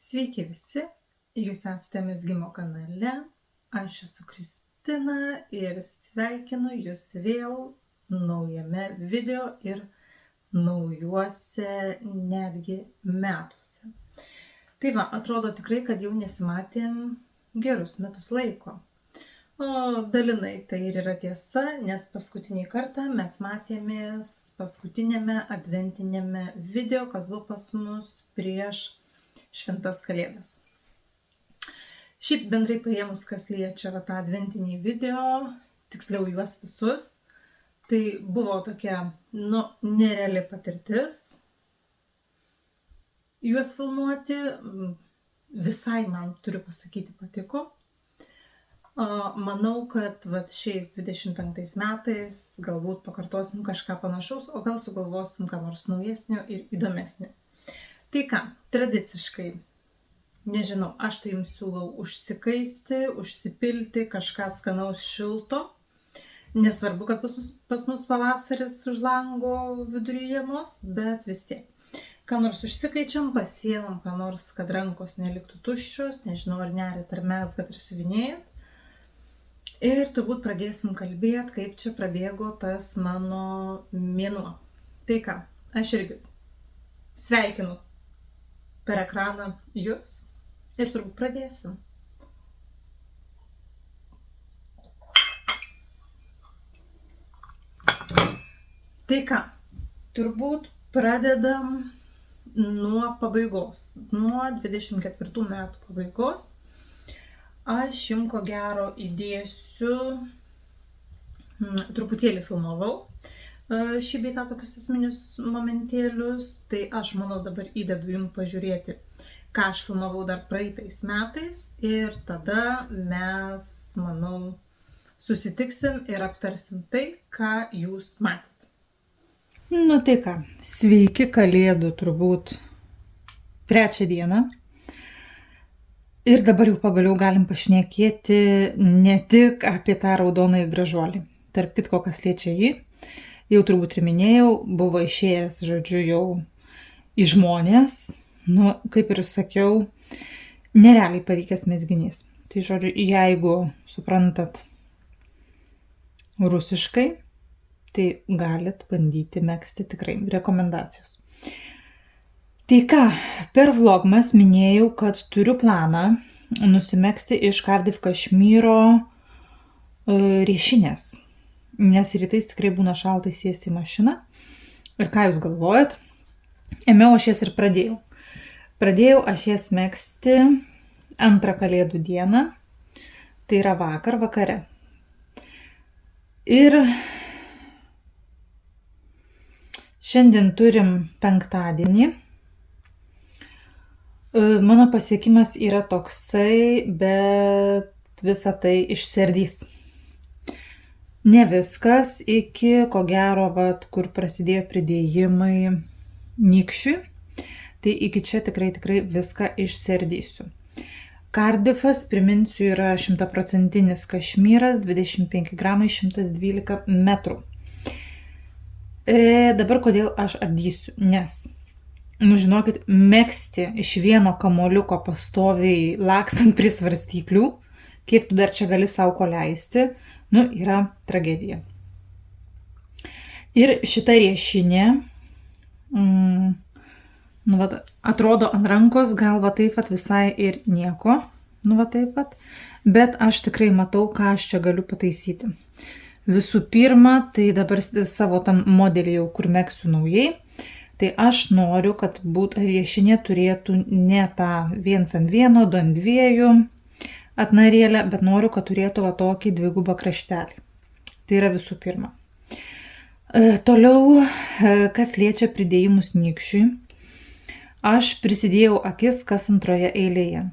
Sveiki visi, jūs esate Mezgimo kanale, aš esu Kristina ir sveikinu jūs vėl naujame video ir naujuose netgi metuose. Tai va, atrodo tikrai, kad jau nesimatėm gerus metus laiko. O dalinai tai ir yra tiesa, nes paskutinį kartą mes matėmės paskutinėme adventinėme video, kas buvo pas mus prieš šventas kalėdas. Šiaip bendrai paėmus, kas liečia tą adventinį video, tiksliau juos visus, tai buvo tokia, nereali patirtis juos filmuoti. Visai man, turiu pasakyti, patiko. Manau, kad šiais 25 metais galbūt pakartosim kažką panašaus, o gal sugalvosim ką nors naujesnio ir įdomesnio. Tai ką, tradiciškai, nežinau, aš tai jums siūlau užsikaisti, užsipilti kažką skanaus šilto. Nesvarbu, kad pas mus pavasaris už lango vidury žiemos, bet vis tiek. Ką nors užsikaičiam, pasiemam, ką nors, kad rankos neliktų tuščios, nežinau, ar nerit, ar mezgat, ar siuvinėjat. Ir turbūt pradėsim kalbėti, kaip čia prabėgo tas mano mėnuo. Tai ką, aš irgi sveikinu per ekraną jūs ir turbūt pradėsim. Tai ką, turbūt pradedam nuo pabaigos, nuo 24 metų pabaigos. Aš jums ko gero įdėsiu, truputėlį filmavau šį bei tą tokius esminius momentėlius, tai aš manau dabar įdedu jums pažiūrėti, ką aš filmavau dar praeitais metais ir tada mes, manau, susitiksim ir aptarsim tai, ką jūs matėt. Tai ką, sveiki kalėdų turbūt 3 dieną. Ir dabar jau pagaliau galim pašnekėti ne tik apie tą raudonąjį gražuolį. Tarp kitko, kas liečia jį, jau turbūt ir minėjau, buvo išėjęs, žodžiu, jau į žmonės, kaip ir sakiau, nerealiai pavykęs mezginys. Tai žodžiu, jeigu suprantat rusiškai, tai galit bandyti megzti, tikrai rekomendacijos. Tai ką, per vlogmas minėjau, kad turiu planą nusimegzti iš Cardiff Kašmyro riešinės, nes rytais tikrai būna šaltai sėsti į mašiną. Ir ką jūs galvojat? Ėmiau aš jas ir pradėjau. Pradėjau aš jas megzti 2 kalėdų dieną, tai yra vakare. Ir šiandien turim penktadienį. Mano pasiekimas yra toksai, bet visa tai išsiardys. Ne viskas iki, ko gero, kur prasidėjo pridėjimai nykščiui, tai iki čia tikrai viską išsiardysiu. Cardiffas, priminsiu, yra 100% Kašmyras, 25 gramai, 112 metrų. Dabar kodėl aš ardysiu? Nes žinokit, megzti iš vieno kamuoliuko pastoviai lakstant prie svarstyklių, kiek tu dar čia gali sau ko leisti, yra tragedija. Ir šita riešinė, atrodo ant rankos, gal taip visai ir nieko, bet aš tikrai matau, ką aš čia galiu pataisyti. Visų pirma, tai dabar savo tam modelį jau, kur megsiu naujai, tai aš noriu, kad riešinė turėtų ne tą 1:1, 2:2 atnarėlę, bet noriu, kad turėtų tokį dvigubą kraštelį. Tai yra visų pirma. Toliau, kas liečia pridėjimus nykščiui, aš prisidėjau akis kas antroje eilėje.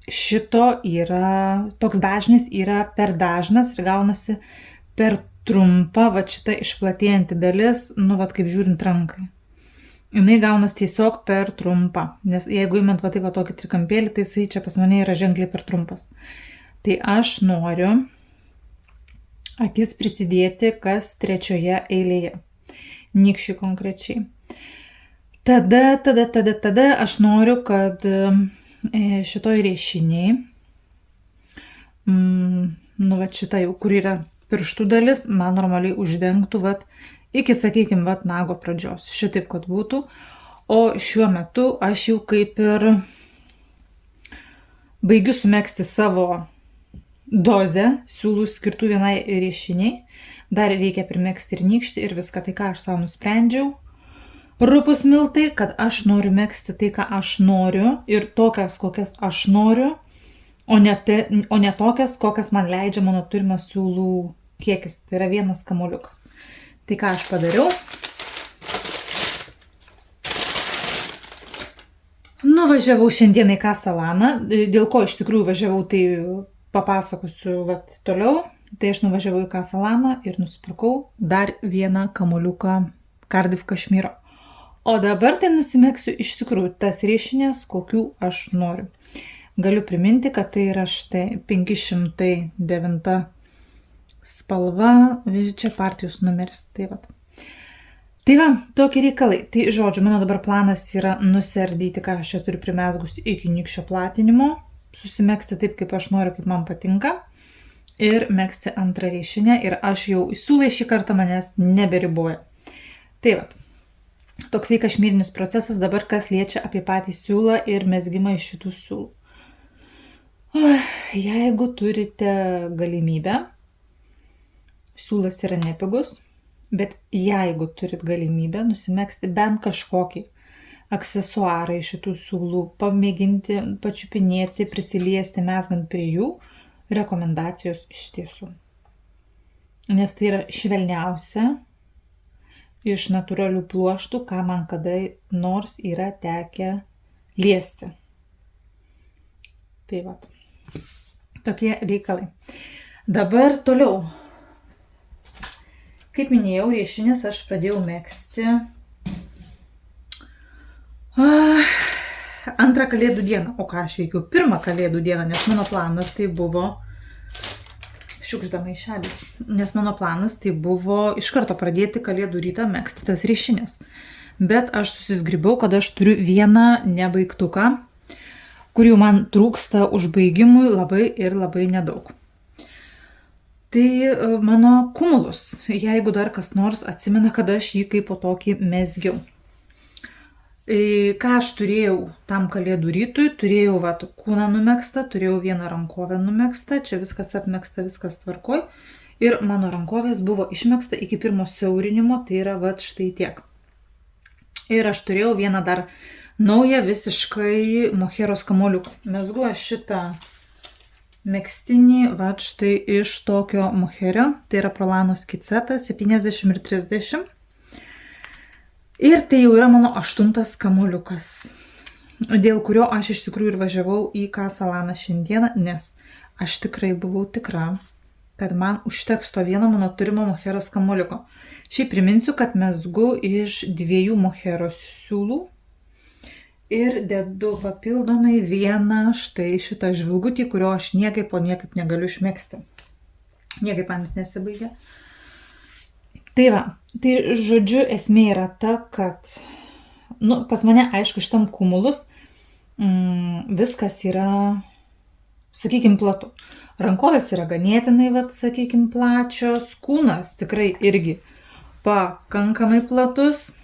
Šito yra, toks dažnis yra per dažnas ir gaunasi per trumpa, šita išplatėjanti dalis, kaip žiūrint rankai. Jinai gaunas tiesiog per trumpa, nes jeigu imant tokį trikampėlį, tai jisai čia pas mane yra ženkliai per trumpas. Tai aš noriu akis prisidėti kas 3 eilėje, nykščiui konkrečiai. Tada aš noriu, kad šitoj riešiniai, vat šita jau, kur yra pirštų dalis, man normaliai uždengtų, vat, iki, sakykime, vat, nago pradžios. Šitaip, kad būtų. O šiuo metu aš jau kaip ir baigiu sumegzti savo dozę siūlų skirtų vienai riešiniai. Dar reikia primegzti ir nykštį ir viską. Tai ką aš savo nusprendžiau. Rupus miltai, kad aš noriu megzti tai, ką aš noriu ir tokias, kokias aš noriu, o ne tokias, kokias man leidžia mano turimas siūlų kiekis. Tai yra vienas kamuoliukas. Tai ką aš padariau? Nuvažiavau šiandieną į Kasalaną. Dėl ko iš tikrųjų važiavau, tai papasakosiu vat, toliau. Tai aš nuvažiavau į Kasalaną ir nusipirkau dar vieną kamuoliuką Cardiff Kašmyro. O dabar tai nusimegsiu iš tikrųjų tas riešinės, kokių aš noriu. Galiu priminti, kad tai yra štai 509 spalva, čia partijos numeris. Tai va, tokie reikalai. Tai žodžiu, mano dabar planas yra nusardyti, ką aš čia turiu primesgus iki nykščio platinimo, susimegsti taip, kaip aš noriu, kaip man patinka, ir megzti antrą riešinę. Ir aš jau siūlai šį kartą manęs neberiboja. Tai va. Toksai kašmyrinis procesas dabar, kas liečia apie patį siūlą ir mezgimą iš šitų siūlų. Jeigu turite galimybę, siūlas yra nepigus, bet jeigu turit galimybę nusimegzti bent kažkokį aksesuarą iš šitų siūlų, pamėginti, pačiupinėti, prisiliesti, mezgant prie jų, rekomendacijos iš tiesų. Nes tai yra švelniausia iš natūralių pluoštų, ką man kada nors yra tekę liesti. Tai vat. Tokie reikalai. Dabar toliau. Kaip minėjau, riešinės aš pradėjau megzti antrą kalėdų dieną. O ką aš veikiau? Pirmą kalėdų dieną, nes mano planas tai buvo šiukšdama išelis. Nes mano planas tai buvo iš karto pradėti kalėdų rytą megzti tas riešinės. Bet aš susizgribau, kad aš turiu vieną nebaigtuką, kurių man trūksta užbaigimui labai ir labai nedaug. Tai mano kumulus, jeigu dar kas nors atsimena, kad aš jį kaip po tokį mezgiau. Ką aš turėjau tam kalėdų rytui, turėjau kūną numegztą, turėjau vieną rankovę numegztą, čia viskas apmegzta, viskas tvarkoj. Ir mano rankovės buvo išmegzta iki pirmo siaurinimo, tai yra štai tiek. Ir aš turėjau vieną dar naują visiškai moheros kamuoliuką. Mezgu aš šitą megztinį štai iš tokio moherio, tai yra Prolano skiceta 70 ir 30. Ir tai jau yra mano 8 kamuoliukas, dėl kurio aš iš tikrųjų ir važiavau į Kasalaną šiandieną, nes aš tikrai buvau tikra, kad man užteks to vieno mano turimo moheros kamuoliuko. Šiaip priminsiu, kad mezgu iš 2 moheros siūlų ir dedu papildomai vieną štai šitą žvilgutį, kurio aš niekaip negaliu išmegzti. Niekaip man jis nesibaigia. Tai va, tai žodžiu esmė yra ta, kad pas mane, aišku, šitam kumulus viskas yra, sakykime, platu. Rankovės yra ganėtinai, sakykime, plačios, kūnas tikrai irgi pakankamai platus.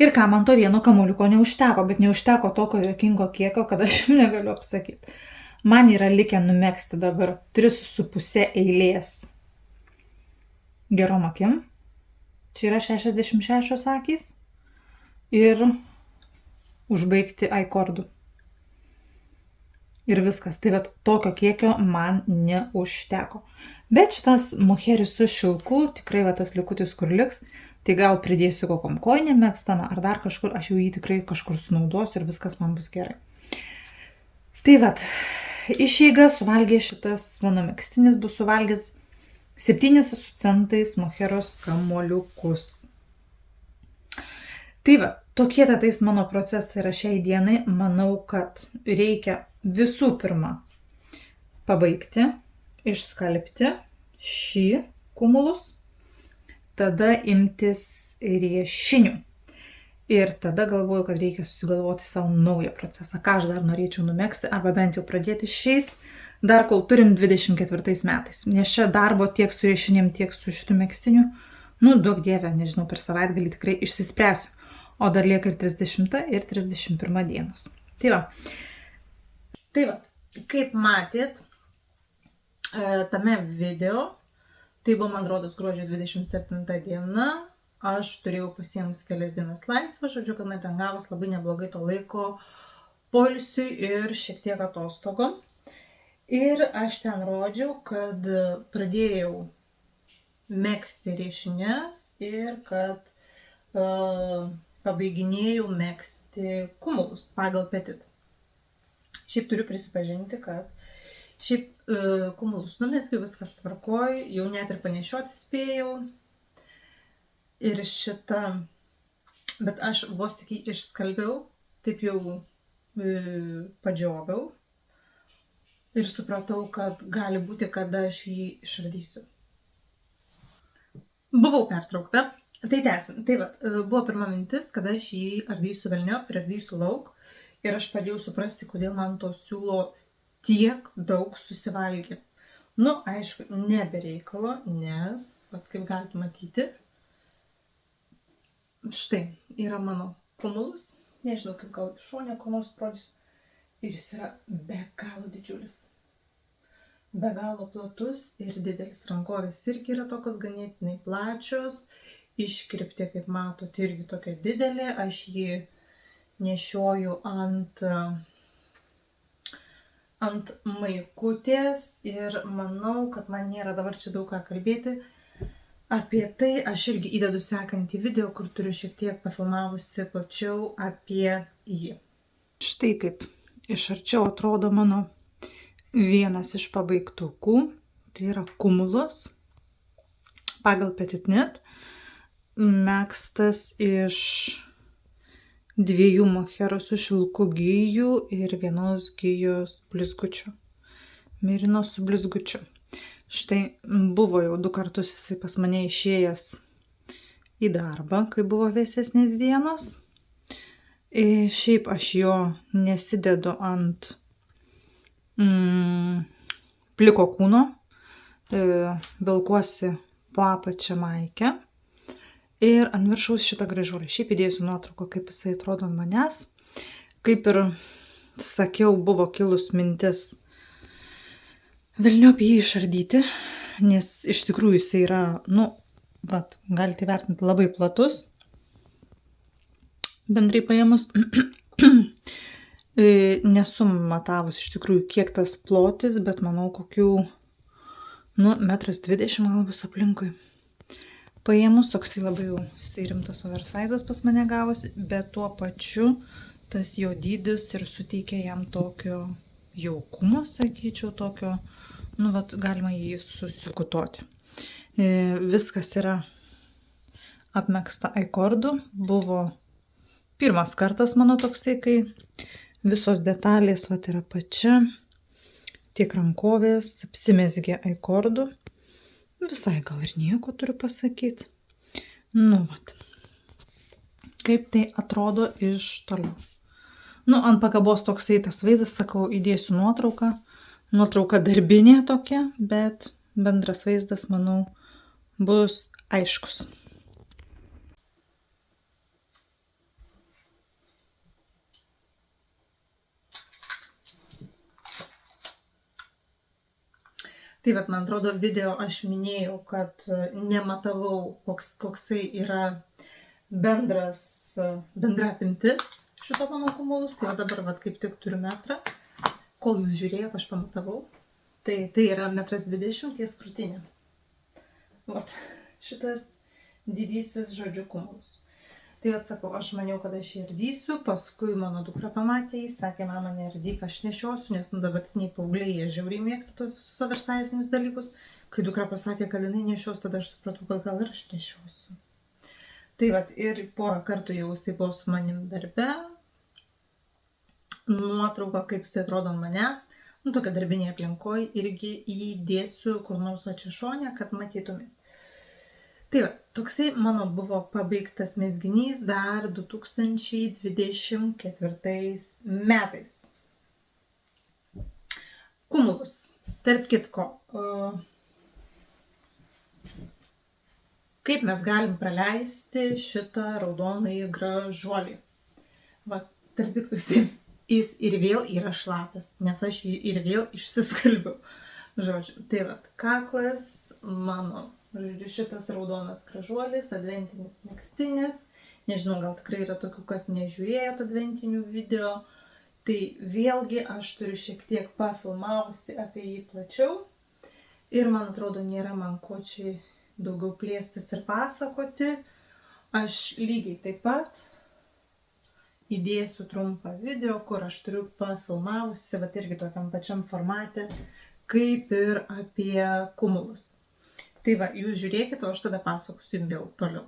Ir ką, man to vieno kamuoliuko neužteko, bet neužteko tokio juokingo kiekio, kad aš jums negaliu apsakyti. Man yra likę numegzti dabar 3,5 eilės. Gerom akim. Čia yra 66 akys. Ir užbaigti aikordų. Ir viskas. Tai tokio kiekio man neužteko. Bet šitas moheris su šilku, tikrai tas likutis kur liks, tai gal pridėsiu kokiom kojinėm megztamą ar dar kažkur, aš jau jį tikrai kažkur sunaudosiu ir viskas man bus gerai. Tai išeiga suvalgė šitas mano megztinis, bus suvalgęs 7 su centais moheros kamuoliukus. Tai tokie tais mano procesai yra šiai dienai. Manau, kad reikia visų pirma pabaigti, išskalbti šį kumulus, tada imtis riešinių. Ir tada galvoju, kad reikia susigalvoti savo naują procesą, ką aš dar norėčiau numegzti, arba bent jau pradėti šiais, dar kol turim 24 metais. Nes čia darbo tiek su riešinėm, tiek su šitu megztiniu, nu, duok dievę, nežinau, per savaitgalį tikrai išsispręsiu. O dar lieka ir 30 ir 31 dienos. Tai va, kaip matėt tame video, tai buvo, man rodos, gruodžio 27 diena, aš turėjau pasiėmus kelias dienas laisvą, žodžiu, kad man ten gavos labai neblogai to laiko poilsiui ir šiek tiek atostogom. Ir aš ten rodžiau, kad pradėjau megzti riešines ir kad pabaiginėjau megzti kumulus pagal Petit. Šiaip turiu prisipažinti, kad kumulus numezgiau, viskas tvarkoj, jau net ir panešioti spėjau. Ir bet aš vos tik jį išskalbiau, taip jau padžioviau ir supratau, kad gali būti, kad aš jį išardysiu. Buvau pertraukta. Tai tęsim. Tai va, buvo pirma mintis, kad aš jį ardysiu velniop ir ardysiu lauk. Ir aš pradėjau suprasti, kodėl man to siūlo tiek daug susivalgė. Nu, aišku, nebereikalo, nes, vat, kaip galite matyti, štai yra mano kumulus. Nežinau, kaip gal šonė ko nors parodysiu. Ir jis yra be galo didžiulis. Be galo platus ir didelis. Rankovės irgi yra tokios ganėtinai plačios. Iškirptė, kaip matot, irgi tokia didelė. Aš jį nešioju ant maikutės ir manau, kad man nėra dabar čia daug ką kalbėti. Apie tai aš irgi įdedu sekantį video, kur turiu šiek tiek pafilmavusi plačiau apie jį. Štai kaip iš arčiau atrodo mano vienas iš pabaigtukų. Tai yra kumulus pagal Petit Knit. Megztas iš 2 moherosų šilkų gijų ir 1 gijos blizgučio. Merino su blizgučiu. Štai buvo jau 2 kartus jisai pas mane išėjęs į darbą, kai buvo vėsesnės dienos. Šiaip aš jo nesidedu ant pliko kūno. Vilkuosi po apačią maikę. Ir ant viršaus šitą gražuolį. Šiaip įdėsiu nuotrauką, kaip jisai atrodo ant manęs. Kaip ir sakiau, buvo kilus mintis velniop jį išardyti, nes iš tikrųjų jisai yra, galite įvertinti, labai platus. Bendrai paėmus, nesu matavus iš tikrųjų, kiek tas plotis, bet manau kokių, 1,20 m gal bus aplinkui. Paėmus toksai labai jau rimtas oversizas pas mane gavosi, bet tuo pačiu tas jo dydis ir suteikia jam tokio jaukumo, sakyčiau, tokio, galima jį susikutoti. Viskas yra apmegzta aikordu. Buvo pirmas kartas mano toksai, kai visos detalės yra apačia, tiek rankovės apsimezgė aikordu. Visai gal ir nieko turiu pasakyti. Kaip tai atrodo iš toliau. Ant pakabos toksai tas vaizdas, sakau, įdėsiu nuotrauką. Nuotrauka darbinė tokia, bet bendras vaizdas, manau, bus aiškus. Tai man atrodo, video aš minėjau, kad nematavau, koksai yra bendra apimtis šito mano kumulus. Tai dabar kaip tik turiu metrą. Kol jūs žiūrėjot, aš pamatavau. Tai yra 1,20 m ties krūtinė. Šitas didysis, žodžiu, kumulus. Tai sakau, aš maniau, kad aš jį ardysiu, paskui mano dukra pamatė, jis sakė, mama, neardyk, aš nešiosiu, nes dabartiniai paaugliai, jie žiauriai mėgsta tos visus oversizinius dalykus. Kai dukra pasakė, kad jinai nešios, tada aš supratau, kad gal ir aš nešiosiu. Tai ir porą kartų jau jisai buvo su manim darbe. Nuotrauka, kaip jisai atrodo ant manęs, tokia darbinė aplinkoje, irgi įdėsiu kur nors čia šone, kad matytumėt. Tai va, toksai mano buvo pabaigtas mezginys dar 2024 metais. Kumulus. Tarp kitko, kaip mes galim praleisti šitą raudonąjį gražuolį. Va, tarp kitko, jis ir vėl yra šlapias, nes aš jį ir vėl išsiskalbiau. Žodžiu, tai va, kaklas mano, žodžiu, šitas raudonas gražuolis, adventinis megztinis. Nežinau, gal tikrai yra tokių, kas nežiūrėjo adventinių video. Tai vėlgi aš turiu šiek tiek pafilmavusi apie jį plačiau. Ir man atrodo, nėra man ko čia daugiau plėstis ir pasakoti. Aš lygiai taip pat įdėsiu trumpą video, kur aš turiu pafilmavusi, bet irgi tokiam pačiam formate, kaip ir apie kumulus. Tai va, jūs žiūrėkite, o aš tada pasakosiu jums vėl toliau.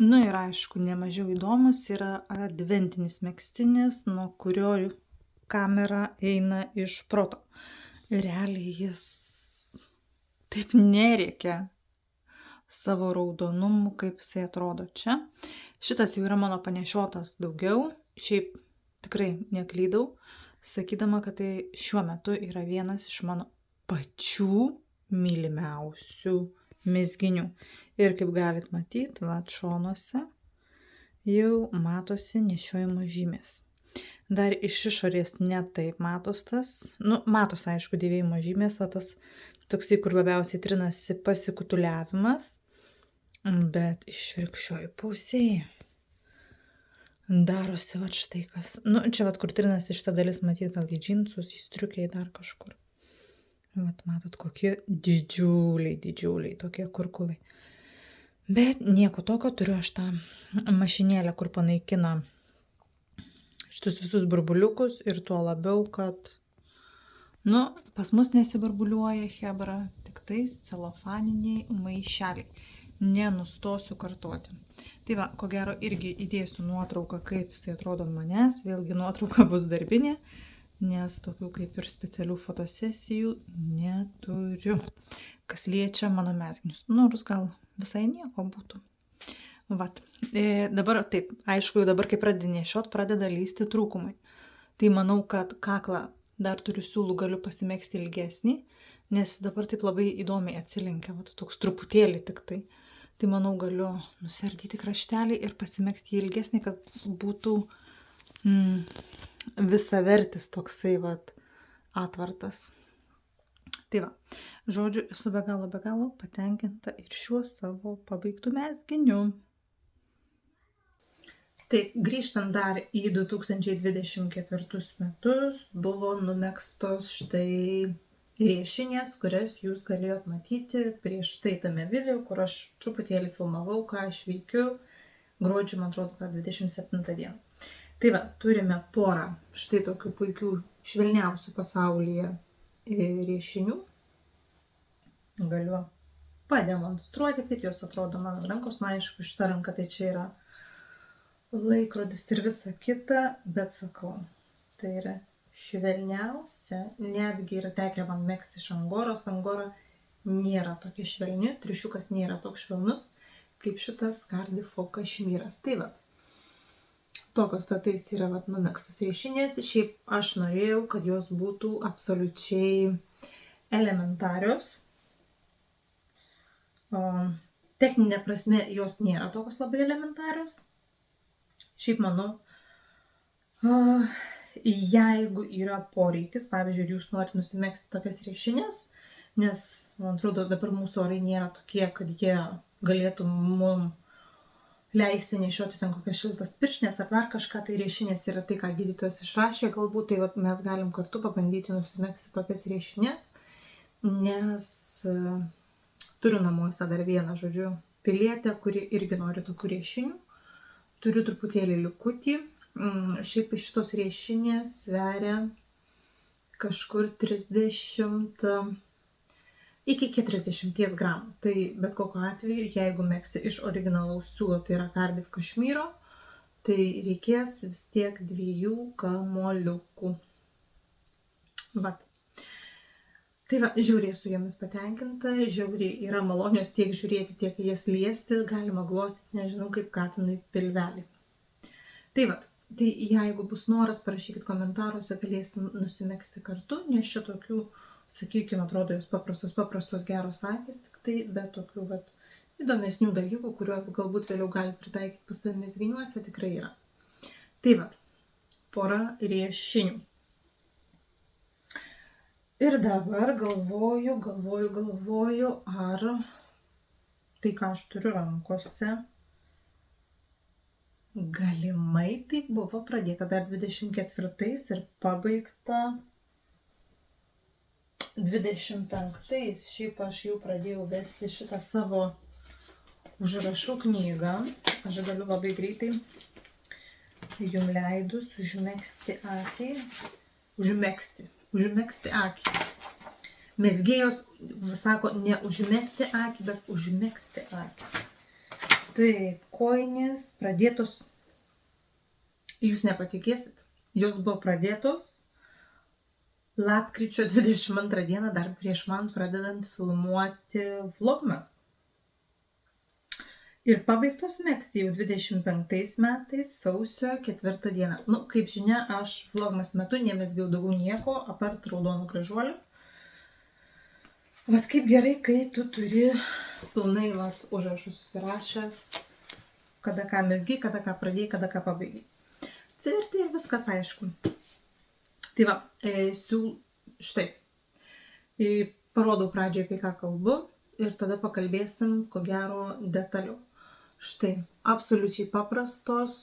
Nu ir aišku, nemažiau įdomus yra adventinis megztinis, nuo kurio kamera eina iš proto. Realiai jis taip nerėkia savo raudonumu, kaip jisai atrodo čia. Šitas jau yra mano panešiotas daugiau, šiaip tikrai neklydau, sakydama, kad tai šiuo metu yra vienas iš mano pačių mylimiausių mezginių. Ir kaip galit matyti, va, šonuose jau matosi nešiojimo žymės. Dar iš išorės netaip matos tas, matos aišku dėvėjimo žymės, va tas toksai, kur labiausiai trinasi pasikutuliavimas, bet iš virkščioj pusėje darosi va štai kas. Čia va kur trinasi šitą dalis, matyt, gal į džinsus, į striukiai dar kažkur. Vat matot, kokie didžiuliai tokie kurkulai. Bet nieko tokio, turiu aš tą mašinėlę, kur panaikina šitus visus burbuliukus ir tuo labiau, kad pas mus nesiburbuliuoja chebra, tik tais celofaniniai maišeliai. Nenustosiu kartoti. Tai va, ko gero irgi įdėsiu nuotrauką, kaip jisai atrodo ant manęs. Vėlgi nuotrauka bus darbinė, nes tokių kaip ir specialių fotosesijų neturiu, kas liečia mano mezginius. Nors gal visai nieko būtų. Vat. Dabar taip, aišku, dabar kai pradedi nešiot, pradeda lysti trūkumai. Tai manau, kad kaklą dar turiu siūlų, galiu pasimegzti ilgesnį, nes dabar taip labai įdomiai atsilenkia, vat, toks truputėlį tik tai. Tai manau, galiu nusardyti kraštelį ir pasimegzti ilgesnį, kad būtų visavertis toksai vat atvartas. Tai va, žodžiu, esu be galo patenkinta ir šiuo savo pabaigtų mezginiu. Taip, grįžtant dar į 2024 metus, buvo numegztos štai riešinės, kurias jūs galėjot matyti prieš tai tame video, kur aš truputėlį filmavau, ką aš veikiu gruodžio, man atrodo, 27 dieną. Tai va, turime porą štai tokių puikių švelniausių pasaulyje riešinių. Galiu pademonstruoti, kaip jos atrodo mano rankos. Man aišku, šita ranka tai čia yra laikrodis ir visa kita, bet sakau, tai yra švelniausia, netgi yra tekę man megzti iš angoros. Angora nėra tokia švelni, triušiukas nėra toks švelnus, kaip šitas Kardifo kašmyras. Tai va, tokios tatais yra numegztos riešinės. Šiaip aš norėjau, kad jos būtų absoliučiai elementarios. Techninė prasme jos nėra tokios labai elementarios. Šiaip manau, jeigu yra poreikis, pavyzdžiui, jūs norite nusimegzti tokias riešinės, nes, man atrodo, dabar mūsų orai nėra tokie, kad jie galėtų mums leisti nešioti ten kokias šiltas pirštines ar dar kažką, tai riešinės yra tai, ką gydytojas išrašė, galbūt tai mes galim kartu pabandyti nusimegzti tokias riešinės, nes turiu namuose dar vieną, žodžiu, pilietę, kuri irgi nori tokių riešinių. Turiu truputėlį likutį. Šiaip šitos riešinės sveria kažkur 30 iki 40 gramų. Tai bet kokiu atveju, jeigu megzti iš originalaus siūlo, tai yra Kardif kašmyro, tai reikės vis tiek 2 kamuoliukų. Vat. Tai va, žiauriai su jomis patenkinta, žiauriai yra malonios tiek žiūrėti, tiek jas liesti, galima glostyti, nežinau, kaip katinui pilvelį. Tai va, tai jeigu bus noras, parašykit komentaruose, galėsim nusimegzti kartu, nes čia tokių, sakykime, atrodo jos paprastos geros akys, tik tai be tokių va, įdomesnių dalykų, kuriuos galbūt vėliau gali pritaikyti pas save mezginiuose, tikrai yra. Tai va, pora riešinių. Ir dabar galvoju, ar tai, ką aš turiu rankose, galimai tai buvo pradėta dar 24 ir pabaigta 25. Šiaip aš jau pradėjau vesti šitą savo užrašų knygą. Aš galiu labai greitai jums leidus užmegzti akį. Užmegzti akį. Mezgėjos sako ne užmesti akį, bet užmegzti akį. Tai kojinės pradėtos, jūs nepatikėsit, jos buvo pradėtos lapkričio 22 dieną, dar prieš man pradedant filmuoti vlogmas. Ir pabaigtos megzti jau 25 metais sausio 4 dieną. Nu, kaip žinia, aš vlogmas metu nemezgiau daugiau nieko, apart raudonų gražuolių. Vat kaip gerai, kai tu turi pilnai užrašus susirašęs, kada ką mezgiai, kada ką pradėjai, kada ką pabaigai. Cirti ir viskas aišku. Tai va, štai, parodau pradžiai, apie ką kalbu ir tada pakalbėsim, ko gero, detaliau. Štai, absoliučiai paprastos,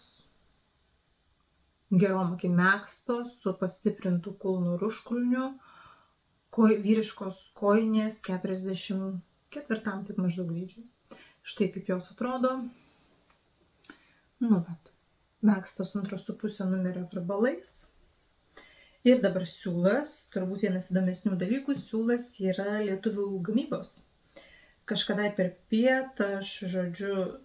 gerom akim megztos, su pastiprintų kulnų ir užkulnių, vyriškos kojinės 44 taip maždaug dydžių. Štai kaip jos atrodo. Nu, vat, megztos 2,5 numerio virbalais. Ir dabar siūlas, turbūt vienas įdomesnių dalykų, siūlas yra lietuvių gamybos. Kažkada per pietą aš,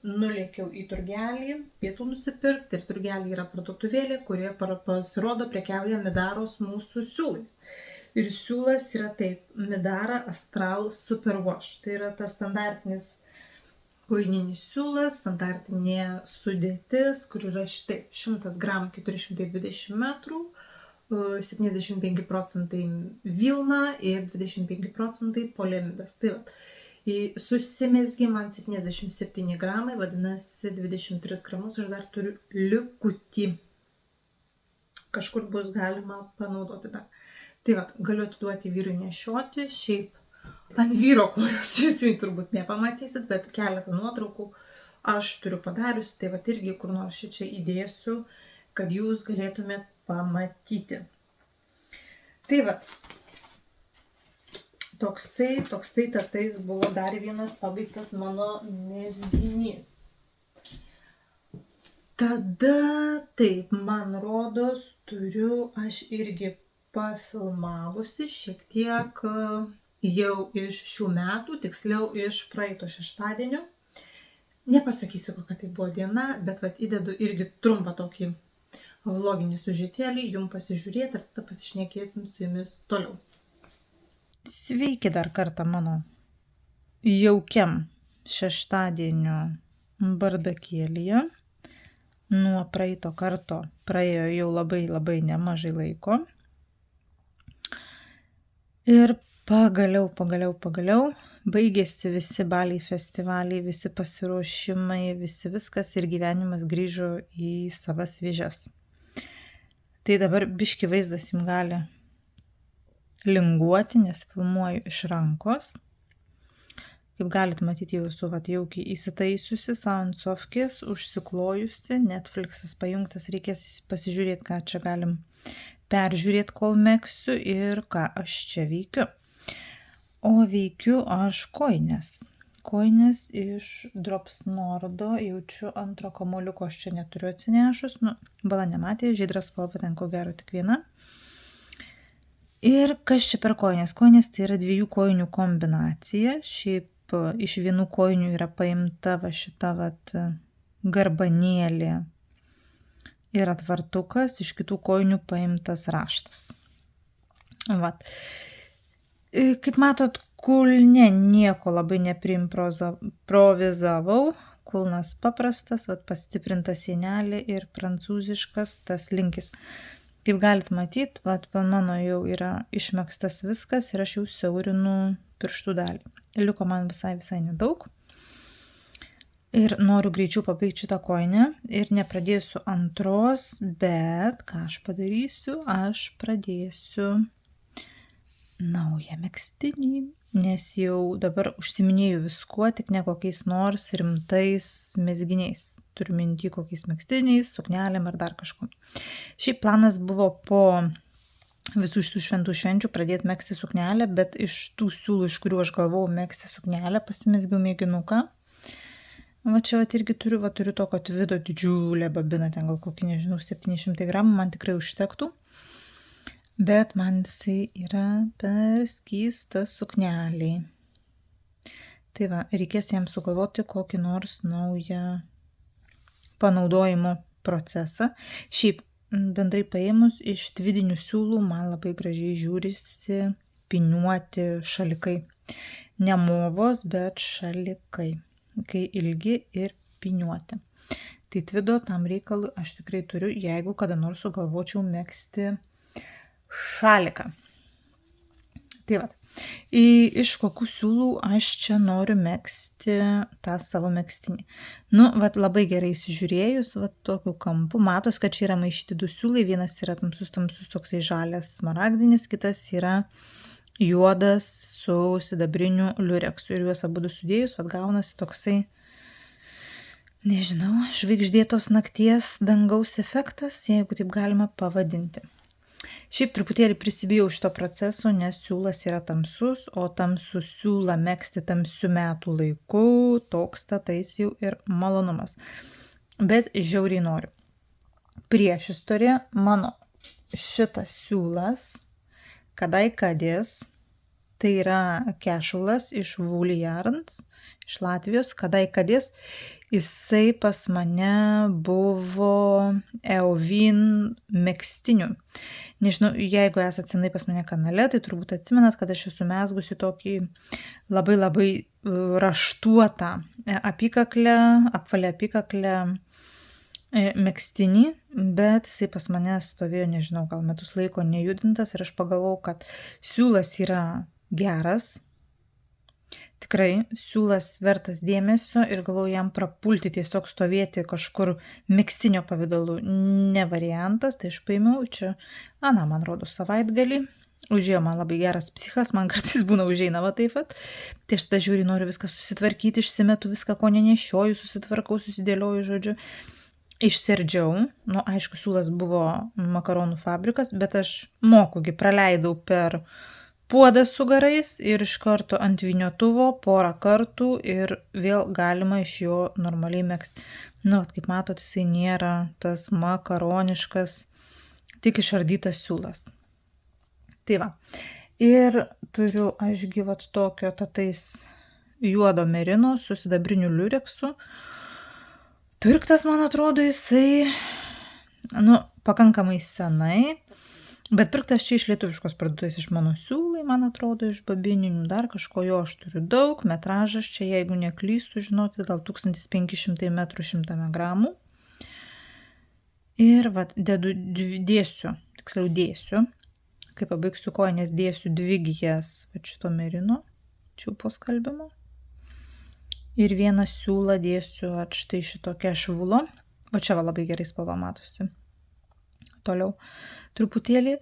nulėkiau į turgelį, pietų nusipirkti ir turgelį yra parduotuvėlė, kurioje pasirodo prekiauja Midaros mūsų siūlais. Ir siūlas yra taip, Midara Astral Superwash. Tai yra tas standartinis koininis siūlas, standartinė sudėtis, kur yra štai 100 gramų 420 metrų, 75% vilna ir 25% poliamidas. Tai va. Susimezgė man 77 gramai, vadinasi 23 gramus, aš dar turiu likutį. Kažkur bus galima panaudoti dar. Tai va, galiu atiduoti vyrui nešioti, šiaip ant vyro kojos jūs jį turbūt nepamatysit, bet keletą nuotraukų aš turiu padariusi, tai va irgi kur nors čia įdėsiu, kad jūs galėtumėt pamatyti. Tai va. Toksai tatais buvo dar vienas pabaigtas mano mezginys. Tada, taip, man rodos, turiu aš irgi pafilmavusi šiek tiek jau iš šių metų, tiksliau iš praeito šeštadienio. Nepasakysiu, kokia tai buvo diena, bet vat, įdedu irgi trumpą tokį vloginį sužetėlį, jums pasižiūrėti ir tada pasišnekėsim su jumis toliau. Sveiki dar kartą mano jaukiam šeštadienio bardakėlyje. Nuo praeito karto praėjo jau labai nemažai laiko. Ir pagaliau baigėsi visi baliai, festivaliai, visi pasiruošimai, viskas ir gyvenimas grįžo į savas vėžes. Tai dabar biški vaizdas jums gali linguoti, nes filmuoju iš rankos. Kaip galite matyti, jau esu jaukiai įsitaisiusi, ant sofkės, užsiklojusi, Netflixas pajungtas, reikės pasižiūrėti, ką čia galim peržiūrėti, kol megsiu ir ką aš čia veikiu. O veikiu aš kojines. Kojines iš Drops Nordo, jaučiu antro kamuoliuko, aš čia neturiu atsinešus, bala nematė, žydra spalva ten ko gero tik viena. Ir kas čia per kojines? Kojines tai yra 2 kojinių kombinacija. Šiaip iš vienų kojinių yra paimta va šita garbanėlė ir atvartukas, iš kitų kojinių paimtas raštas. Vat. Kaip matot, kulne nieko labai nepriimprovizavau. Kulnas paprastas, vat pastiprinta sienelė ir prancūziškas tas linkis. Kaip galit matyt, vat mano jau yra išmėgstas viskas ir aš jau siaurinu pirštų dalį. Liko man visai nedaug. Ir noriu greičiau pabaigti šitą kojinę ir nepradėsiu antros, bet ką aš padarysiu? Aš pradėsiu naują megztinį, nes jau dabar užsiminėjau viskuo, tik ne kokiais nors rimtais mezginiais. Turiu minty kokiais megztiniais, suknelėm ar dar kažkuo. Šiaip planas buvo po visų šitų šventų švenčių pradėti megzti suknelę, bet iš tų siūlų, iš kurių aš galvojau megzti suknelę, pasimezgiau mėginuką. Va čia vat irgi turiu tokio Tvido didžiulę babiną, ten gal kokį, nežinau, 700 gramų, man tikrai užtektų. Bet man jisai yra per skystas sukneliai. Tai va, reikės jam sugalvoti kokį nors naują panaudojimo procesą. Šiaip bendrai paėmus iš tvidinių siūlų man labai gražiai žiūrisi piniuoti šalikai. Ne movos, bet šalikai, kai ilgi ir piniuoti. Tai tvido tam reikalui aš tikrai turiu, jeigu kada nors sugalvočiau megzti šaliką. Tai va. Iš kokių siūlų aš čia noriu megzti tą savo megztinį. Labai gerai įsižiūrėjus, tokiu kampu, matos, kad čia yra maišyti du siūlai, vienas yra tamsus toksai žalias smaragdinis, kitas yra juodas su sidabriniu liureksu. Ir juos abudu sudėjus, gaunasi toksai, nežinau, žvaigždėtos nakties dangaus efektas, jeigu taip galima pavadinti. Šiaip truputėlį prisibijau šito proceso, nes siūlas yra tamsus, o tamsų siūlą megzti tamsiu metų laiku, toks tatais jau ir malonumas. Bet žiauriai noriu. Priešistorė, mano šitas siūlas, kadais, tai yra kešulas iš Woolly Yarns, iš Latvijos, kadais, jisai pas mane buvo Eovyn megztiniu. Nežinau, jeigu esate senai pas mane kanale, tai turbūt atsimenat, kad aš esu mezgusi tokį labai raštuotą apvalę apykaklę megztinį, bet jisai pas mane stovėjo, nežinau, gal metus laiko nejudintas ir aš pagalvojau, kad siūlas yra geras. Tikrai, siūlas vertas dėmesio ir galvoju jam prapulti, tiesiog stovėti kažkur megztinio pavidalu ne variantas, tai aš paėmiau čia, man rodo, savaitgalį, užėjo man labai geras psichas, man kartais būna užeina taip pat, tai aš tada žiūri, noriu viską susitvarkyti, išsimetu viską, ko nenešioju, susitvarkau, susidėlioju, žodžiu, išsiardžiau, aišku, siūlas buvo makaronų fabrikas, bet aš mokugi praleidau per puodą su garais ir iš karto ant vyniotuvo porą kartų ir vėl galima iš jo normaliai megzti. Kaip matot, jisai nėra tas makaroniškas, tik išardytas siūlas. Tai va. Ir turiu ašgi tokio tatais juodo merino su sidabriniu liureksu. Pirktas, man atrodo, jisai, pakankamai senai. Bet pirktas čia iš lietuviškos parduotuvės, iš mano siūlai, man atrodo, iš babininių, dar kažko jo aš turiu daug, metražas čia, jeigu neklystu, žinokit, gal 1500 metrų 100 gramų. Ir dėsiu, kai pabaigsiu kojines, dėsiu 2 gijas šito merino, čia po skalbimo. Ir vieną siūlą dėsiu štai šitokia švulo, o čia labai gerai spalva matosi. Toliau truputėlį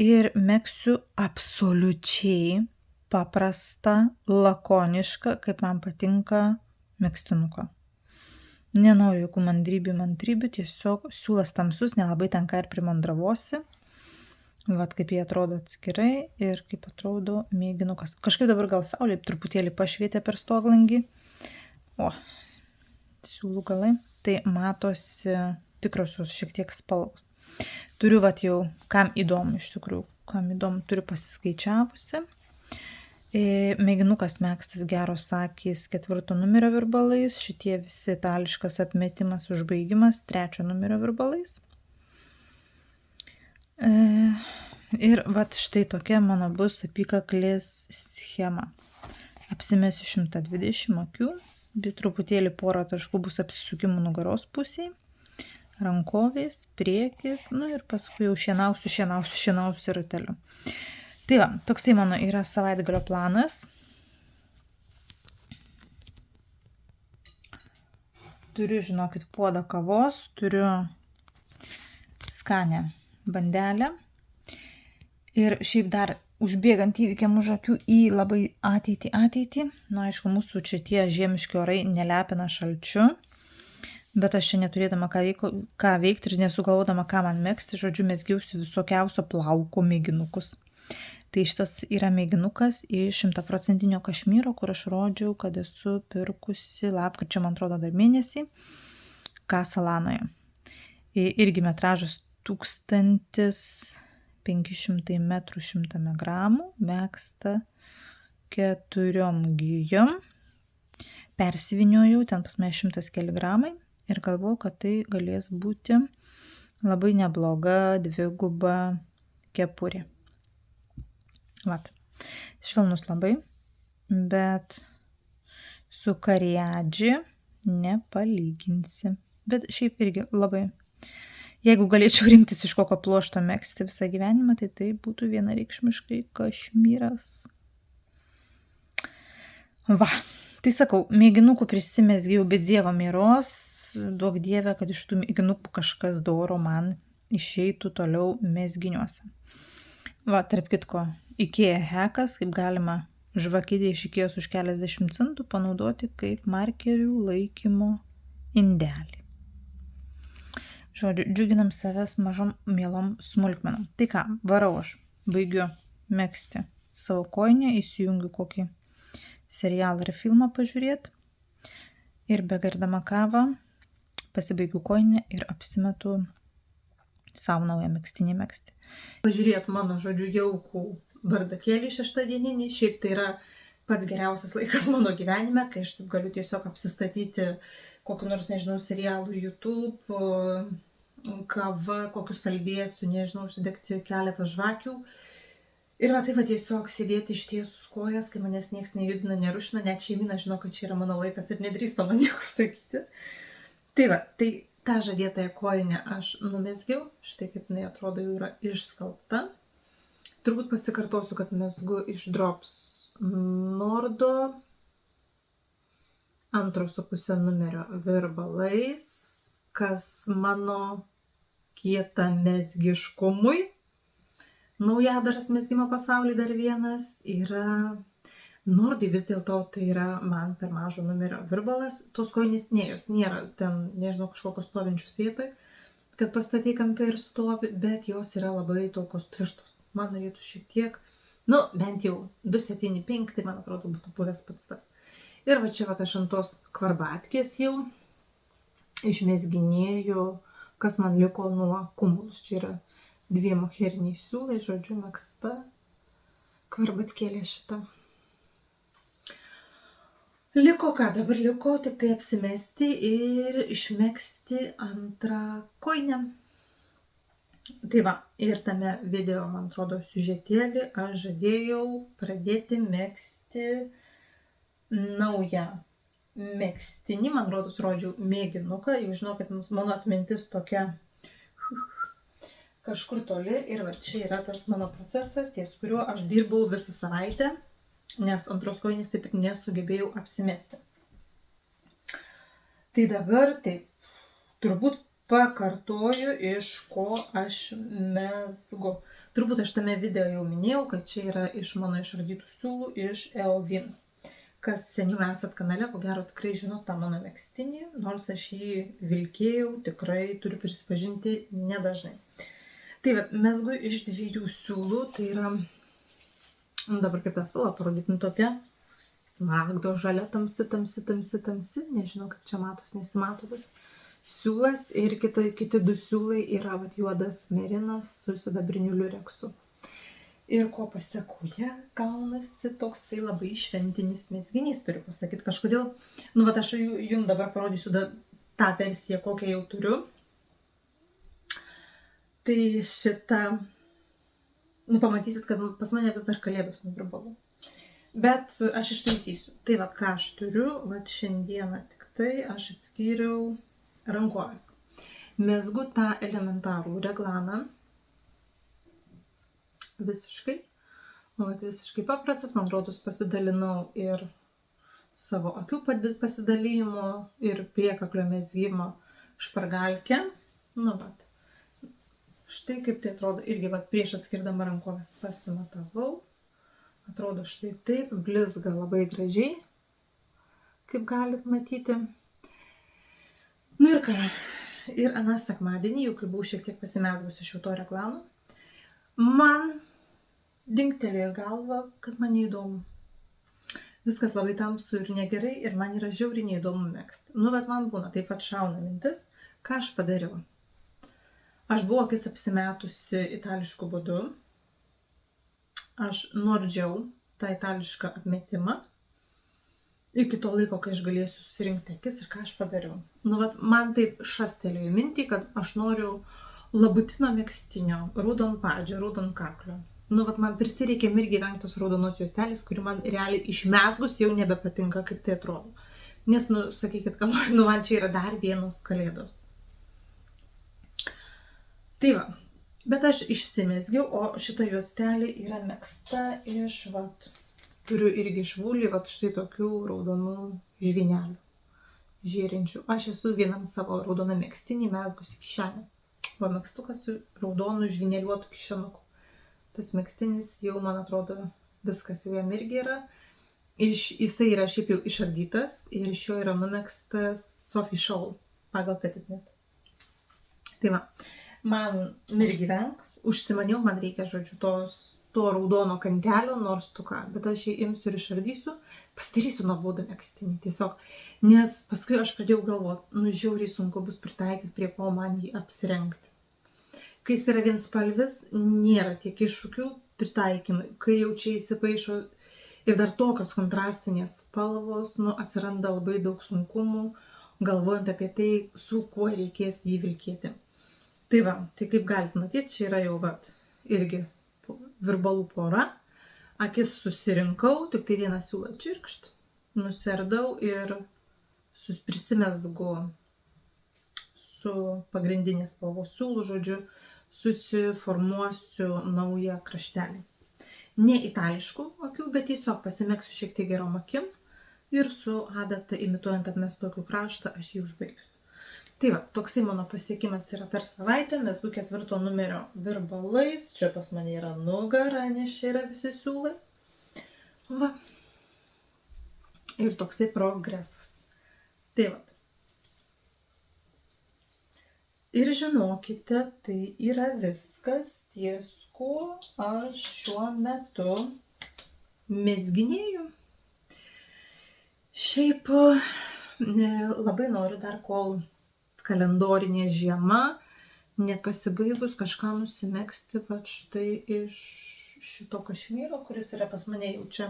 ir megsiu absoliučiai paprastą, lakonišką, kaip man patinka, megztinuką. Nenoriu jokių mandrybių, tiesiog siūlas tamsus, nelabai ten ką ir primandravosi. Kaip jie atrodo atskirai ir kaip atrodo mėginukas. Kažkaip dabar gal saulė truputėlį pašvietė per stoglangį. Siūlų galai. Tai matosi tikrosios šiek tiek spalvos. Turiu jau, kam įdomu iš tikrųjų, turiu pasiskaičiavusi. Mėginukas megztas geros akys 4 numerio virbalais, šitie visi itališkas apmetimas, užbaigimas 3 numerio virbalais. Ir vat štai tokia mano bus apykaklės schema. Apsimesiu 120 akių, bet truputėlį porą taškų bus apsisukimų nugaros pusėje, rankovės, priekis, nu ir paskui jau šienausiu rateliu. Tai va, toksai mano yra savaitgalio planas. Turiu, žinokit, puodą kavos, turiu skanę bandelę. Ir šiaip dar užbėgant įvykiam už akių į labai ateitį. Na, aišku, mūsų čia tie žiemiški orai nelepina šalčiu, bet aš čia neturėdama ką veikti ir nesugalvodama, ką man megzti, žodžiu, mezgiausi visokiausio plauko mėginukus. Tai šitas yra mėginukas iš 100% kašmyro, kur aš rodžiau, kad esu pirkusi lapkričio, man atrodo, dar mėnesį, Kasalanoje. Irgi metražas 1500 metrų 100 gramų, megzta 4 gijom. Persiviniojau, ten pas mane 100 kg ir galvoju, kad tai galės būti labai nebloga dviguba kepurė. Vat. Švelnus labai, bet su kariadži nepalyginsi. Bet šiaip irgi labai. Jeigu galėčiau rinktis iš kokio pluošto megzti visą gyvenimą, tai būtų vienareikšmiškai kašmyras. Va, tai sakau, mėginukų prisimezgiau, bet dievo miros, duok dieve, kad iš tų mėginukų kažkas doro man išeitų toliau mezginiuose. Va, tarp kitko, IKEA hekas, kaip galima žvakidę iš IKEAs už keliasdešimt centų panaudoti kaip markerių laikymo indelį. Žodžiu, džiuginam savęs mažom mielom smulkmenom. Tai ką, varau aš, baigiu megzti savo kojinę, įsijungiu kokį serialą ar filmą pažiūrėti ir begardama kavą pasibaigiu kojinę ir apsimetu savo naują megztinį megzti. Pažiūrėt mano, žodžiu, jaukų bardakėlį šeštadieninį, šiaip tai yra pats geriausias laikas mano gyvenime, kai aš taip galiu tiesiog apsistatyti kokiu nors, nežinau, serialų YouTube, kava, kokius saldėsiu, nežinau, užsidegti keletą žvakių. Ir va taip va tiesiog sėdėti ištiesus kojas, kai manęs nieks nejudina, nerušina, net šeimina žino, kad čia yra mano laikas ir nedrįsta man nieko sakyti. Tai va, tai tą žadėtąją kojinę aš numezgiau, štai kaip jinai atrodo jau yra išskalbta. Turbūt pasikartosiu, kad mezgu iš Drops Nordo 2,5 numerio virbalais, kas mano kietamezgiškumui. Naujadaras mezgimo pasaulyje dar vienas yra Nordai, vis dėlto tai yra man per mažo numerio virbalas. Tos kojinės nejos nėra ten, nežinau, kažkokios stovinčius vietoj, kad pastatė kampe ir stovi, bet jos yra labai tokios tvirtos. Man norėtų šiek tiek, bent jau 2,75, tai man atrodo būtų buvęs pats tas. Ir va čia va aš ant tos kvarbatkės jau išmezginėjau, kas man liko nuo kumulus. Čia yra 2 moheriniai siūlai, žodžiu, megzta kvarbatkėlė šita. Liko ką, dabar liko tik tai apsimesti ir išmegzti antrą kojinę. Tai va, ir tame video, man atrodo, siužetėlį aš žadėjau pradėti megzti naują megztinį, man rodos, rodžiau mėginuką, jau žinokit, mano atmintis tokia kažkur toli ir va čia yra tas mano procesas, ties kuriuo aš dirbau visą savaitę, nes antros kojinės taip ir nesugebėjau apsimesti. Tai dabar taip, turbūt pakartoju, iš ko aš mezgu. Turbūt aš tame video jau minėjau, kad čia yra iš mano išardytų siūlų iš Eovin. Kas seniau esat kanale, ko gero tikrai žinot tą mano megztinį, nors aš jį vilkėjau, tikrai turiu prisipažinti nedažnai. Tai va, mezgu iš 2 siūlų, tai yra, dabar kaip tą spalvą parodyti, tokia smaragdo žalia, tamsi, nežinau, kaip čia matos, nesimato tas siūlas ir kiti 2 siūlai yra juodas merinas su sidabriniu liureksu. Ir ko pasekoje gaunasi toksai labai šventinis mezginys, turiu pasakyti kažkodėl. Aš jums dabar parodysiu tą versiją, kokią jau turiu. Tai šita Nu, pamatysit, kad pas mane vis dar kalėdos ant virbalų. Bet aš ištaisysiu. Tai vat, ką aš turiu, vat šiandieną tik tai aš atskyriau rankovės. Mezgu tą elementarų reglaną. Visiškai. Vat visiškai paprastas, man rodos, pasidalinau ir savo akių pasidalijimo ir priekaklio mezgimo špargalkę. Nu, vat. Štai kaip tai atrodo, irgi vat, prieš atskirdama rankovės pasimatavau. Atrodo štai taip, blizga labai gražiai, kaip galit matyti. Nu ir ką, ir aną sekmadienį, jau kai buvau šiek tiek pasimezgusi iš to reklamų, man dingtelėjo galva, kad man neįdomu. Viskas labai tamsu ir negerai ir man yra žiauriai neįdomu megzti. Nu, bet man būna taip pat šauna mintis, ką aš padariau. Aš buvau akis apsimetusi itališku būdu. Aš nordžiau tą itališką apmetimą iki to laiko, kai aš galėsiu susirinkti akis ir ką aš padariau. Nu, vat, man taip šastelėjo mintį, kad aš noriu labutino megztinio, raudonpadžio, raudonkaklio. Nu, vat, man prisireikė irgi vengtos raudonos juostelės, kuri man realiai išmezgus jau nebepatinka, kaip tai atrodo. Nes, nu, sakykit, kad nu, man čia yra dar vienos kalėdos. Tai va. Bet aš išsimezgiau, o šita juostelė yra megzta iš, vat, turiu irgi švulį, vat štai tokių raudonų žvynelių, žėrinčių. Aš esu vienam savo raudoną megztinį mezgusi kišenę. Va megztukas su raudonu žvyneliuotu kišenuku. Tas megztinis jau, man atrodo, viskas jau jam irgi yra. Jisai yra šiaip jau išardytas ir iš jo yra numegztas Sophie Scholl pagal Petit Net. Tai va. Man irgi venk, užsimaniau, man reikia, žodžiu, to raudono kantelio, nors tu ką, bet aš jį imsiu ir išardysiu, pasidarysiu nuobodų megztinį tiesiog, nes paskui aš pradėjau galvoti, nu žiauriai sunku bus pritaikyti, prie ko man jį apsirengti. Kai jis yra vienspalvis, nėra tiek iššūkių pritaikymai, kai jau čia įsipaišo ir dar tokios kontrastinės spalvos, nu atsiranda labai daug sunkumų, galvojant apie tai, su kuo reikės jį vilkėti. Tai va, tai kaip galite matyti, čia yra jau vat, irgi virbalų pora. Akis susirinkau, tik tai vieną siūlą čirkšt, nuserdau ir prisimezgu su pagrindinės spalvos siūlų, žodžiu, susiformuosiu naują kraštelį. Ne itališkų akių, bet tiesiog pasimegsiu šiek tiek gerom akim ir su adata imituojant apmestokių kraštą aš jį užbaigsiu. Tai va, toksai mano pasiekimas yra per savaitę, mezgu 4 numerio virbalais, čia pas mane yra nugara, nes čia yra visi siūlai. Va. Ir toksai progresas. Tai va. Ir žinokite, tai yra viskas, ties kuo aš šiuo metu mezginėju. Šiaip labai noriu dar, kol kalendorinė žiema nepasibaigus, kažką nusimegzti va štai iš šito kašmyro, kuris yra pas mane jau čia.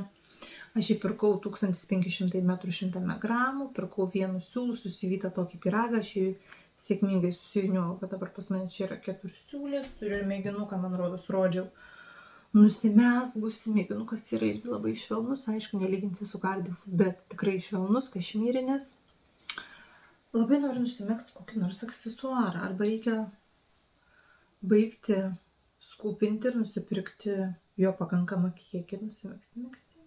Aš jį pirkau 1500 metrų 100 gramų, pirkau vienu siūlų susivytą tokį pyragą, aš jį sėkmingai susiviniau, bet dabar pas mane čia yra 4 siūlės, turiu ir mėginuką, man rodos, rodžiau. Nusimezgusi, mėginukas yra irgi labai švelnus, aišku, nelyginsi su Cardiff, bet tikrai švelnus, kašmyrinis. Labai noriu nusimegzti kokį nors aksesuarą, arba reikia baigti skūpinti ir nusipirkti jo pakankamą kiekį ir nusimegzti megztinį.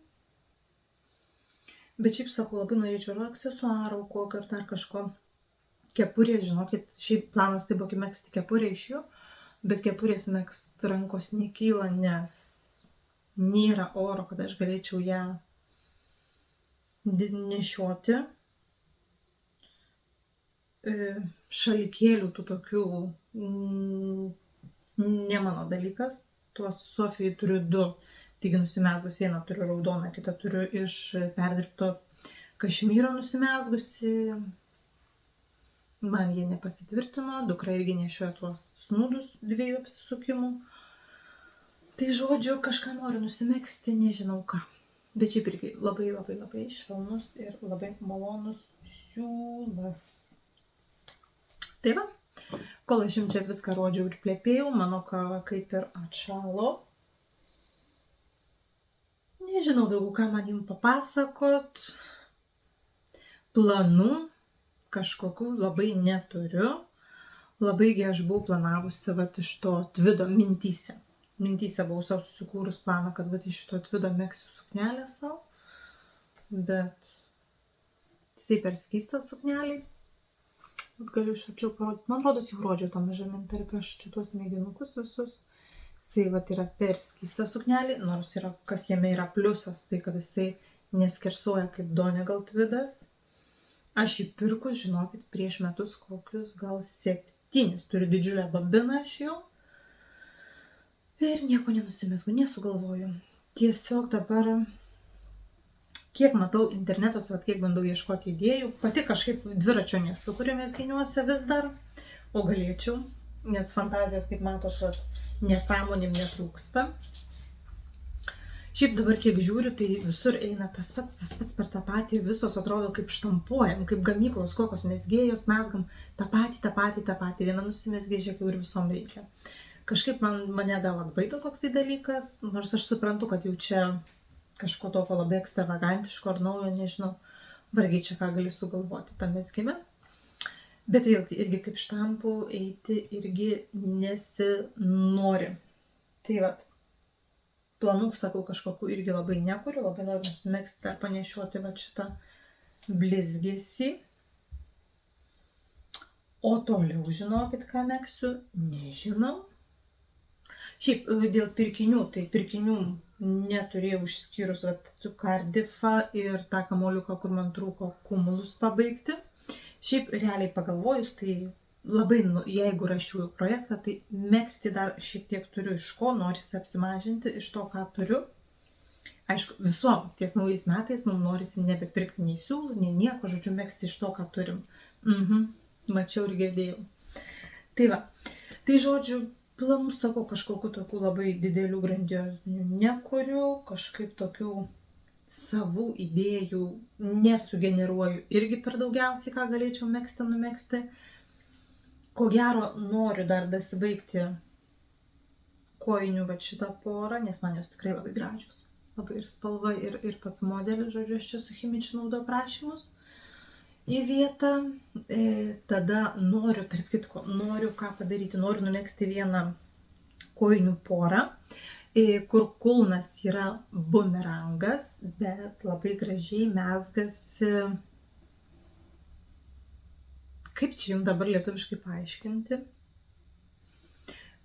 Bet šiaip sakau, labai norėčiau ir aksesuarų, kokio ir dar kažko. Kepurė, žinokit, šiaip planas tai buvo megzti kepurę iš jų, bet kepurės megzti rankos nekyla, nes nėra oro, kad aš galėčiau ją nešioti. Šalikėlių tų tokių ne mano dalykas. Tuos Sofijai turiu 2, taigi nusimezgus vieną turiu raudoną, kitą turiu iš perdirbto kašmyro nusimezgusi. Man jie nepasitvirtino, dukra irgi nešioja tuos snūdus 2 apsisukimų. Tai žodžiu, kažką noriu nusimegzti, nežinau ką. Bet šiaip irgi labai švelnus ir labai malonus siūlas. Tai va, kol aš jums čia viską rodžiau ir plėpėjau, mano kava kaip ir atšalo. nežinau daugiau, ką man jums papasakot. Planų kažkokių labai neturiu. Labaigi aš buvau planavusi iš to tvido mintyse. Mintyse buvau savo susikūrus planą, kad iš to tvido megsiu suknelę savo. Bet jisai per skystas sukneliai. Galiu iš arčiau parodyti. Man rodos, jau rodžiau tą mažą mintarpį, aš šitos mėginukus visus. Jisai yra per skystą suknelį, nors kas jame yra pliusas, tai kad jisai neskersuoja kaip Donegal tvidas. Aš jį pirkus, žinokit, prieš metus kokius gal 7. Turiu didžiulę babiną aš jau. Ir nieko nenusimezgu, nesugalvoju. Tiesiog dabar, kiek matau internetuose, kiek bandau ieškoti idėjų, pati kažkaip dviračio nesukuriu mezginiuose vis dar, o galėčiau, nes fantazijos, kaip matot, nesąmonėm netrūksta. Šiaip dabar kiek žiūriu, tai visur eina tas pats per tą patį, visos atrodo kaip štampuojam, kaip gamyklos, kokios mezgėjos, mezgam tą patį. Viena nusimezgė, žiūrėk, ir visom reikia. Kažkaip mane gal atbaido toksai dalykas, nors aš suprantu, kad jau čia kažko tokio labai ekstravagantiško ar naujo, nežinau, vargiai čia ką gali sugalvoti tą mezgime. Bet vėlgi, irgi kaip štampų eiti irgi nesinori. Tai vat, planų, sakau, kažkokių irgi labai nekuriu, labai noriu nusimegzti ar panešiuoti šitą blizgesį. O toliau, žinokit, ką megsiu, nežinau. Šiaip dėl pirkinių, tai pirkinių neturėjau išskyrus kardifą ir tą kamoliuką, kur man trūko kumulus pabaigti. Šiaip realiai pagalvojus, tai labai, jeigu rašiau projektą, tai megzti dar šiek tiek turiu iš ko, norisi apsimažinti iš to, ką turiu. Aišku, visom ties naujais metais mums norisi nebepirkti nei siūlų, nei nieko, žodžiu, megzti iš to, ką turim. Mačiau ir girdėjau. Tai va, tai žodžiu, planų sakau, kažkokiu tokių labai didelių grandiozinių nekuriu, kažkaip tokių savų idėjų nesugeneruoju irgi per daugiausiai, ką galėčiau megzti, numegzti. Ko gero, noriu dar dasibaigti kojinių šitą porą, nes man jos tikrai labai gražios. Labai ir spalva, ir pats modelis, žodžiu, aš čia su Chimičiu naudoju aprašymus į vietą. Tada noriu, tarp kitko, noriu ką padaryti, noriu numegzti vieną kojinių porą, kur kulnas yra bumerangas, bet labai gražiai mezgasi. Kaip čia jums dabar lietuviškai paaiškinti,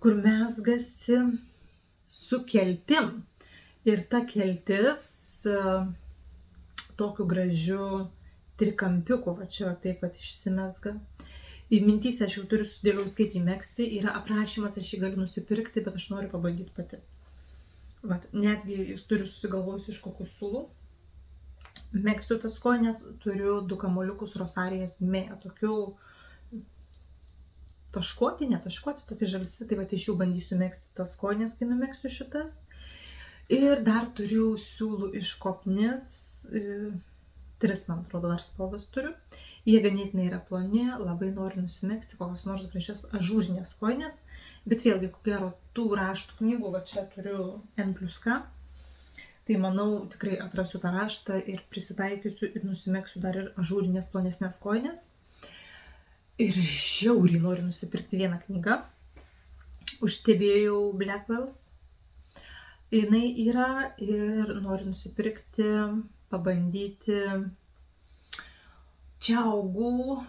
kur mezgasi su keltim. Ir ta keltis tokiu gražiu trikampiuku, čia taip pat išsimezga. Į mintyse aš jau turiu sudėliojus, kaip jį megzti, yra aprašymas, aš jį galiu nusipirkti, bet aš noriu pabandyti pati. Netgi jūs turiu susigalvojus iš kokių siūlų. Megsiu tas kojines, turiu 2 kamoliukus Rosarijos Mėja, tokių taškuoti, tokie žalsi, tai iš jų bandysiu megzti tas kojines, kai numegsiu šitas. Ir dar turiu siūlų iš Kopnic, 3, man atrodo, dar spalvas turiu. Jie ganėtinai yra ploni, labai noriu nusimegzti kokios nors gražias ažūrinės kojines, bet vėlgi, ko gero, tų raštų knygų, čia turiu N+K. Tai manau, tikrai atrasiu tą raštą ir prisitaikysiu ir nusimegsiu dar ir ažūrinės plonesnės kojines. Ir žiauriai noriu nusipirkti vieną knygą. Užstebėjau Blackwells. Jinai yra ir noriu nusipirkti, pabandyti Čiaugų,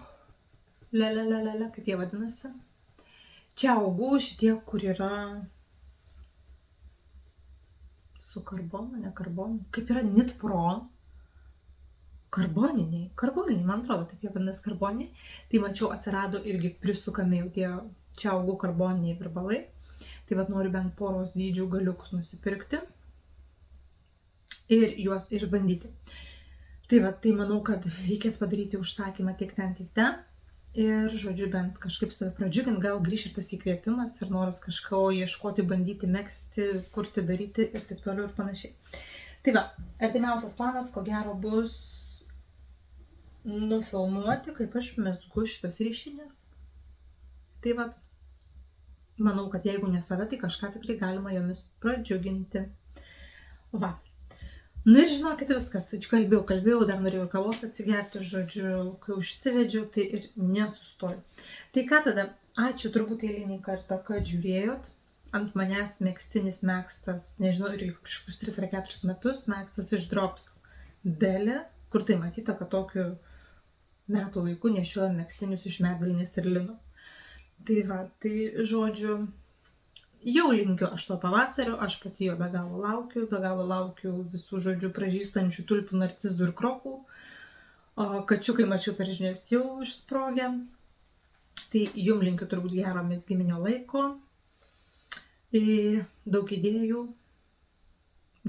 kaip jie vadinasi. Čiaugų šitie, kur yra su karbonu, ne karbonu, kaip yra Knit Pro, karboniniai, man atrodo, taip jie vadinasi karboniniai, tai mačiau atsirado irgi prisukami jau tie Čiaugų karboniniai virbalai, tai noriu bent poros dydžių galiukus nusipirkti ir juos išbandyti. Tai manau, kad reikės padaryti užsakymą tiek ten. Ir, žodžiu, bent kažkaip save pradžiugint, gal grįš ir tas įkvėpimas ir noras kažko ieškoti, bandyti, megzti, kurti, daryti ir taip toliau ir panašiai. Tai artimiausias planas, ko gero, bus nufilmuoti, kaip aš mezgu šitas ryšinės. Tai manau, kad jeigu ne save, tai kažką tikrai galima jomis pradžiuginti. Nu ir žinokit viskas, kalbėjau, dar norėjau kavos atsigerti, žodžiu, kai užsivedžiau, tai ir nesustoju. Tai ką tada, ačiū turbūt eilinį kartą, kad žiūrėjot. Ant manęs megztinis megztas, nežinau, ir prieš kokius 3 ar 4 metus megztas iš Drops Deli, kur tai matyta, kad tokiu metų laiku nešioja megztinius iš medvilnės ir lino. Tai va, tai žodžiu, jau linkiu aš to pavasario, aš pati jo be galo laukiu visų žodžių pražystančių tulpių, narcizų ir krokų. O kačiukai mačiau per žinias jau išsprogę. Tai jum linkiu turbūt gero mezgiminio laiko, daug idėjų,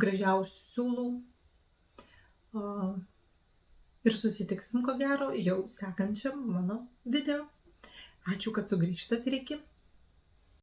gražiausių siūlų. Ir susitiksim ko gero jau sekančiam mano video. Ačiū, kad sugrįžtat ir iki.